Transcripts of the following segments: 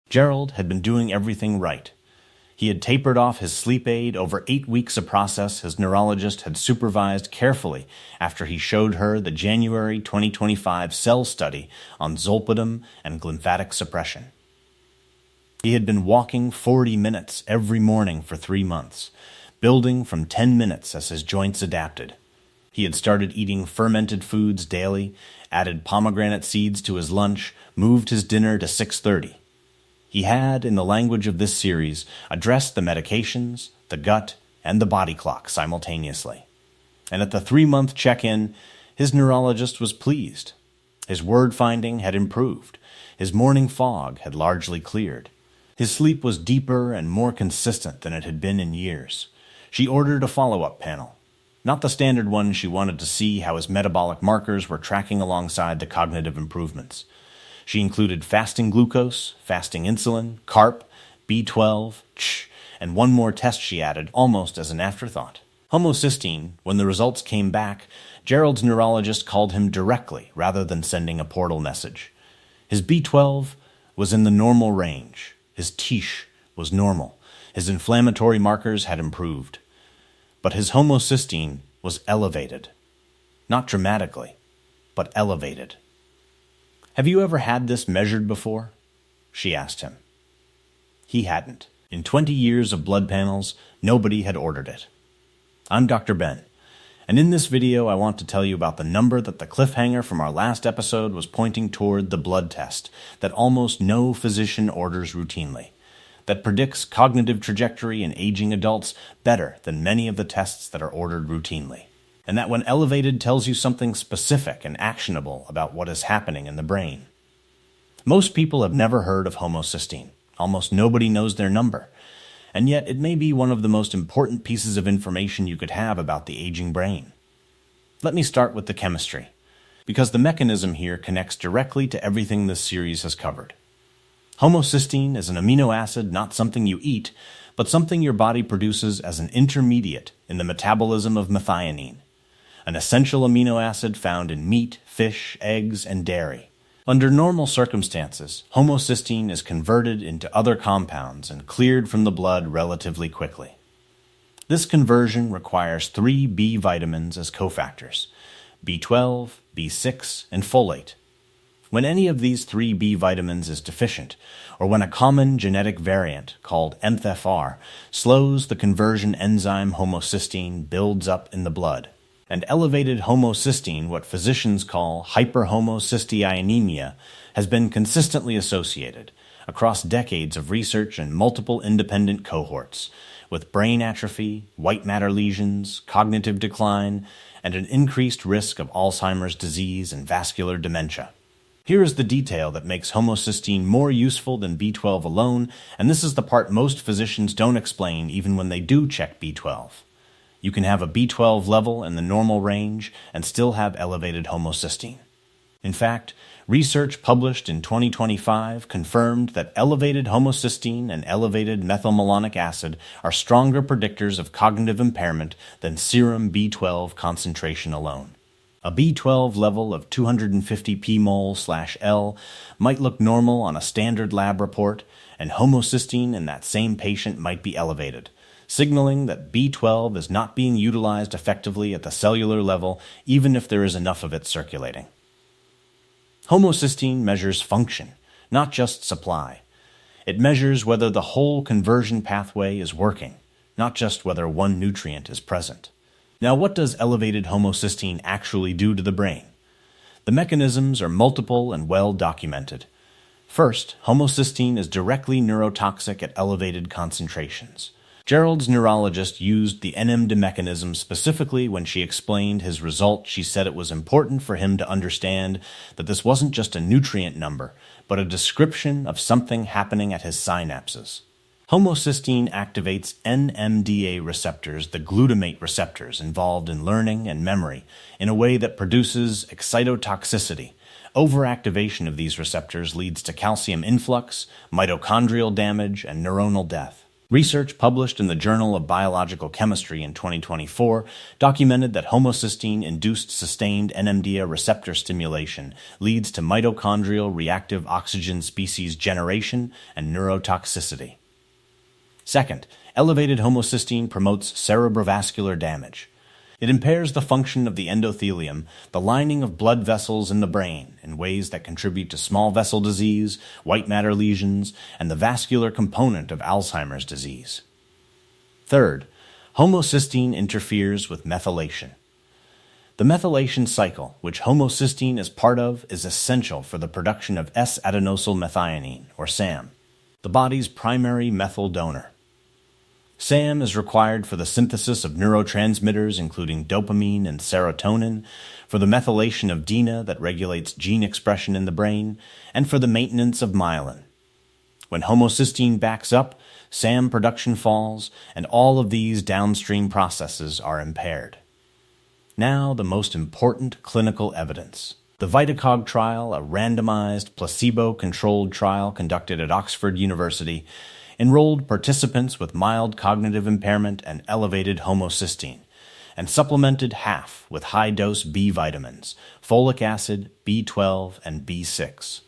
Gerald had been doing everything right. He had tapered off his sleep aid over 8 weeks, a process his neurologist had supervised carefully after he showed her the January 2025 cell study on zolpidem and glymphatic suppression. He had been walking 40 minutes every morning for 3 months, building from 10 minutes as his joints adapted. He had started eating fermented foods daily, added pomegranate seeds to his lunch, moved his dinner to 6:30. He had, in the language of this series, addressed the medications, the gut, and the body clock simultaneously. And at the 3-month check-in, his neurologist was pleased. His word finding had improved. His morning fog had largely cleared. His sleep was deeper and more consistent than it had been in years. She ordered a follow-up panel. Not the standard one. She wanted to see how his metabolic markers were tracking alongside the cognitive improvements. She included fasting glucose, fasting insulin, CARP, B12, and one more test she added almost as an afterthought. Homocysteine. When the results came back, Gerald's neurologist called him directly rather than sending a portal message. His B12 was in the normal range. His TH was normal. His inflammatory markers had improved. But his homocysteine was elevated. Not dramatically, but elevated. "Have you ever had this measured before?" she asked him. He hadn't. In 20 years of blood panels, nobody had ordered it. I'm Dr. Ben, and in this video I want to tell you about the number that the cliffhanger from our last episode was pointing toward, the blood test that almost no physician orders routinely, that predicts cognitive trajectory in aging adults better than many of the tests that are ordered routinely. And that when elevated tells you something specific and actionable about what is happening in the brain. Most people have never heard of homocysteine. Almost nobody knows their number. And yet it may be one of the most important pieces of information you could have about the aging brain. Let me start with the chemistry, because the mechanism here connects directly to everything this series has covered. Homocysteine is an amino acid, not something you eat, but something your body produces as an intermediate in the metabolism of methionine, an essential amino acid found in meat, fish, eggs, and dairy. Under normal circumstances, homocysteine is converted into other compounds and cleared from the blood relatively quickly. This conversion requires 3 B vitamins as cofactors: B12, B6, and folate. When any of these 3 B vitamins is deficient, or when a common genetic variant called MTHFR slows the conversion enzyme homocysteine builds up in the blood, and elevated homocysteine, what physicians call hyperhomocysteinemia, has been consistently associated, across decades of research and multiple independent cohorts, with brain atrophy, white matter lesions, cognitive decline, and an increased risk of Alzheimer's disease and vascular dementia. Here is the detail that makes homocysteine more useful than B12 alone, and this is the part most physicians don't explain even when they do check B12. You can have a B12 level in the normal range and still have elevated homocysteine. In fact, research published in 2025 confirmed that elevated homocysteine and elevated methylmalonic acid are stronger predictors of cognitive impairment than serum B12 concentration alone. A B12 level of 250 pmol/L might look normal on a standard lab report, and homocysteine in that same patient might be elevated, signaling that B12 is not being utilized effectively at the cellular level, even if there is enough of it circulating. Homocysteine measures function, not just supply. It measures whether the whole conversion pathway is working, not just whether one nutrient is present. Now, what does elevated homocysteine actually do to the brain? The mechanisms are multiple and well documented. First, homocysteine is directly neurotoxic at elevated concentrations. Gerald's neurologist used the NMDA mechanism specifically when she explained his result. She said it was important for him to understand that this wasn't just a nutrient number, but a description of something happening at his synapses. Homocysteine activates NMDA receptors, the glutamate receptors involved in learning and memory, in a way that produces excitotoxicity. Overactivation of these receptors leads to calcium influx, mitochondrial damage, and neuronal death. Research published in the Journal of Biological Chemistry in 2024 documented that homocysteine-induced sustained NMDA receptor stimulation leads to mitochondrial reactive oxygen species generation and neurotoxicity. Second, elevated homocysteine promotes cerebrovascular damage. It impairs the function of the endothelium, the lining of blood vessels in the brain, in ways that contribute to small vessel disease, white matter lesions, and the vascular component of Alzheimer's disease. Third, homocysteine interferes with methylation. The methylation cycle, which homocysteine is part of, is essential for the production of S-adenosyl methionine, or SAM, the body's primary methyl donor. SAM is required for the synthesis of neurotransmitters including dopamine and serotonin, for the methylation of DINA that regulates gene expression in the brain, and for the maintenance of myelin. When homocysteine backs up, SAM production falls, and all of these downstream processes are impaired. Now, the most important clinical evidence. The VitaCog trial, a randomized, placebo-controlled trial conducted at Oxford University, enrolled participants with mild cognitive impairment and elevated homocysteine, and supplemented half with high-dose B vitamins, folic acid, B12, and B6.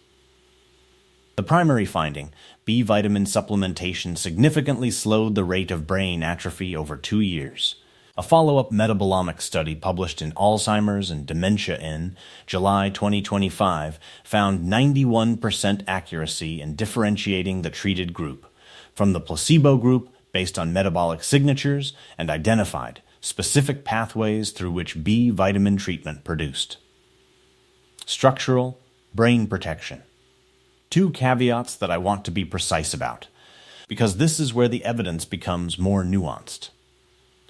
The primary finding, B vitamin supplementation significantly slowed the rate of brain atrophy over 2 years. A follow-up metabolomic study published in Alzheimer's and Dementia in July 2025 found 91% accuracy in differentiating the treated group from the placebo group based on metabolic signatures and identified specific pathways through which B vitamin treatment produced. Structural, brain protection. 2 caveats that I want to be precise about, because this is where the evidence becomes more nuanced.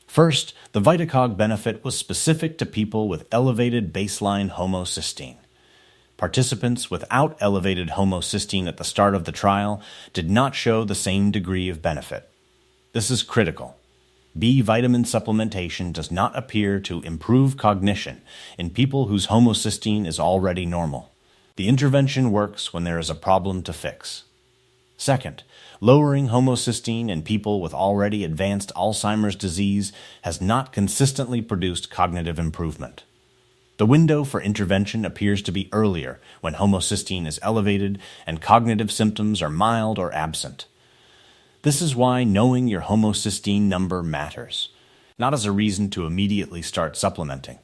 First, the VitaCog benefit was specific to people with elevated baseline homocysteine. Participants without elevated homocysteine at the start of the trial did not show the same degree of benefit. This is critical. B vitamin supplementation does not appear to improve cognition in people whose homocysteine is already normal. The intervention works when there is a problem to fix. Second, lowering homocysteine in people with already advanced Alzheimer's disease has not consistently produced cognitive improvement. The window for intervention appears to be earlier when homocysteine is elevated and cognitive symptoms are mild or absent. This is why knowing your homocysteine number matters, not as a reason to immediately start supplementing,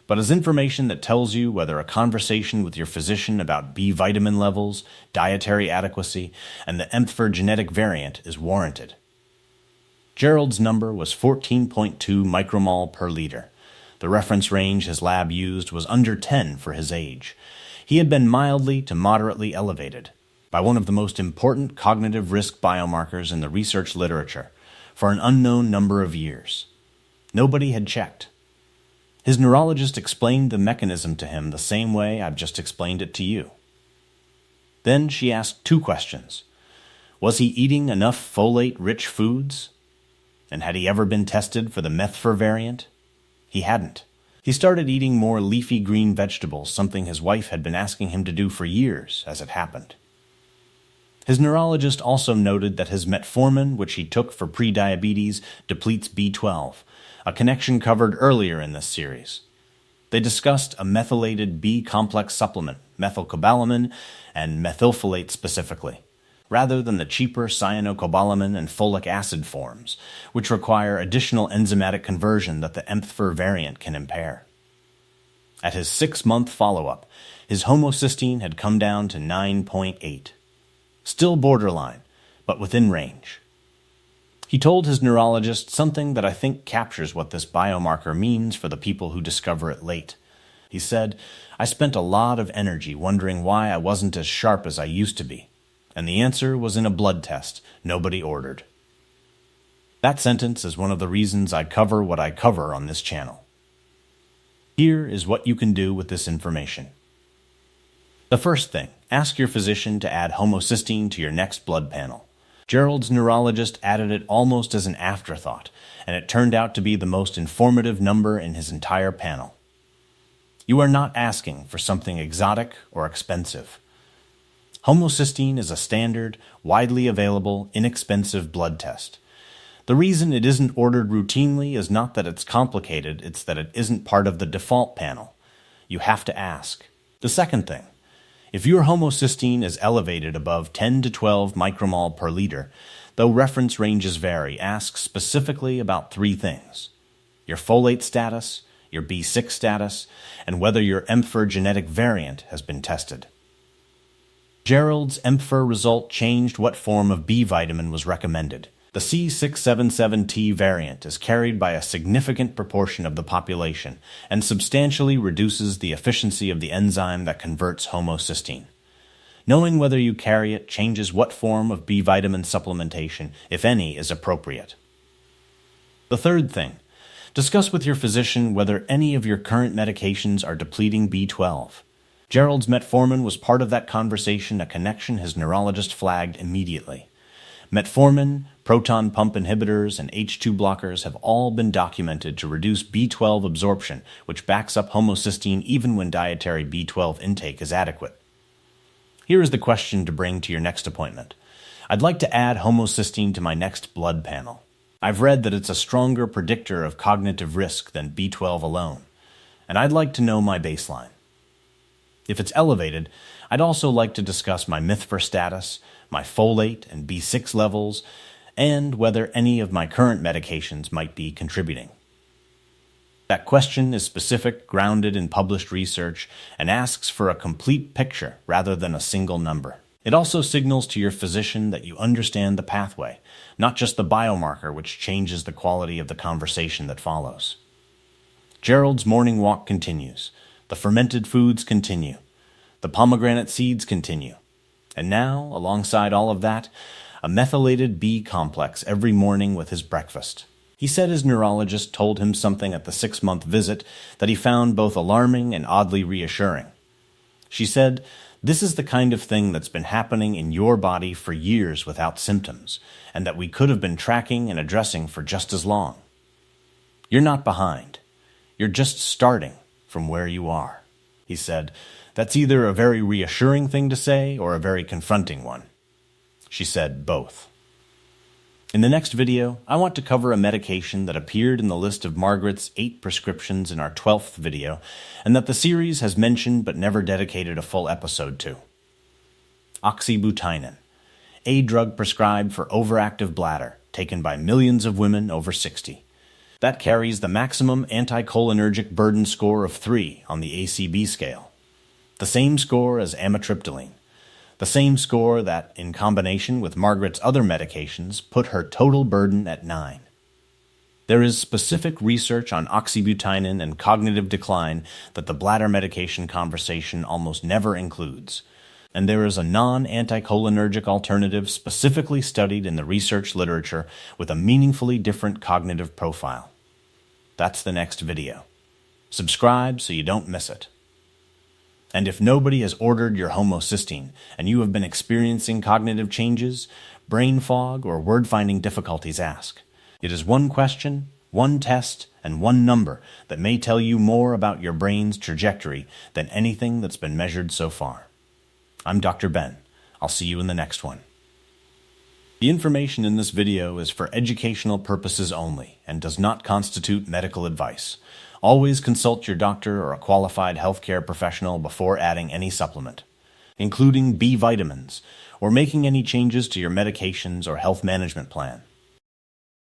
but as information that tells you whether a conversation with your physician about B vitamin levels, dietary adequacy, and the MTHFR genetic variant is warranted. Gerald's number was 14.2 micromole per liter. The reference range his lab used was under 10 for his age. He had been mildly to moderately elevated by one of the most important cognitive risk biomarkers in the research literature for an unknown number of years. Nobody had checked. His neurologist explained the mechanism to him the same way I've just explained it to you. Then she asked 2 questions. Was he eating enough folate-rich foods? And had he ever been tested for the MTHFR variant? He hadn't. He started eating more leafy green vegetables, something his wife had been asking him to do for years, as it happened. His neurologist also noted that his metformin, which he took for prediabetes, depletes B12, a connection covered earlier in this series. They discussed a methylated B-complex supplement, methylcobalamin, and methylfolate specifically, rather than the cheaper cyanocobalamin and folic acid forms, which require additional enzymatic conversion that the MTHFR variant can impair. At his 6-month follow-up, his homocysteine had come down to 9.8. Still borderline, but within range. He told his neurologist something that I think captures what this biomarker means for the people who discover it late. He said, "I spent a lot of energy wondering why I wasn't as sharp as I used to be. And the answer was in a blood test nobody ordered." That sentence is one of the reasons I cover what I cover on this channel. Here is what you can do with this information. The first thing, ask your physician to add homocysteine to your next blood panel. Gerald's neurologist added it almost as an afterthought, and it turned out to be the most informative number in his entire panel. You are not asking for something exotic or expensive. Homocysteine is a standard, widely available, inexpensive blood test, The reason it isn't ordered routinely is not that it's complicated, it's that it isn't part of the default panel. You have to ask. The second thing, if your homocysteine is elevated above 10 to 12 micromole per liter, though reference ranges vary, ask specifically about three things: your folate status, your B6 status, and whether your MTHFR genetic variant has been tested. Gerald's MTHFR result changed what form of B vitamin was recommended. The C677T variant is carried by a significant proportion of the population and substantially reduces the efficiency of the enzyme that converts homocysteine. Knowing whether you carry it changes what form of B vitamin supplementation, if any, is appropriate. The third thing, discuss with your physician whether any of your current medications are depleting B12. Gerald's metformin was part of that conversation, a connection his neurologist flagged immediately. Metformin, proton pump inhibitors, and H2 blockers have all been documented to reduce B12 absorption, which backs up homocysteine even when dietary B12 intake is adequate. Here is the question to bring to your next appointment. I'd like to add homocysteine to my next blood panel. I've read that it's a stronger predictor of cognitive risk than B12 alone, and I'd like to know my baseline. If it's elevated, I'd also like to discuss my MTHFR status, my folate and B6 levels, and whether any of my current medications might be contributing. That question is specific, grounded in published research, and asks for a complete picture rather than a single number. It also signals to your physician that you understand the pathway, not just the biomarker, which changes the quality of the conversation that follows. Gerald's morning walk continues. The fermented foods continue. The pomegranate seeds continue. And now, alongside all of that, a methylated B complex every morning with his breakfast. He said his neurologist told him something at the 6-month visit that he found both alarming and oddly reassuring. She said, "This is the kind of thing that's been happening in your body for years without symptoms, and that we could have been tracking and addressing for just as long. You're not behind. You're just starting from where you are." He said, "That's either a very reassuring thing to say or a very confronting one." She said both. In the next video, I want to cover a medication that appeared in the list of Margaret's 8 prescriptions in our 12th video, and that the series has mentioned but never dedicated a full episode to. Oxybutynin, a drug prescribed for overactive bladder, taken by millions of women over 60. That carries the maximum anticholinergic burden score of 3 on the ACB scale. The same score as amitriptyline. The same score that, in combination with Margaret's other medications, put her total burden at 9. There is specific research on oxybutynin and cognitive decline that the bladder medication conversation almost never includes. And there is a non-anticholinergic alternative specifically studied in the research literature with a meaningfully different cognitive profile. That's the next video. Subscribe so you don't miss it. And if nobody has ordered your homocysteine and you have been experiencing cognitive changes, brain fog, or word-finding difficulties, ask. It is one question, one test, and one number that may tell you more about your brain's trajectory than anything that's been measured so far. I'm Dr. Ben. I'll see you in the next one. The information in this video is for educational purposes only and does not constitute medical advice. Always consult your doctor or a qualified healthcare professional before adding any supplement, including B vitamins, or making any changes to your medications or health management plan.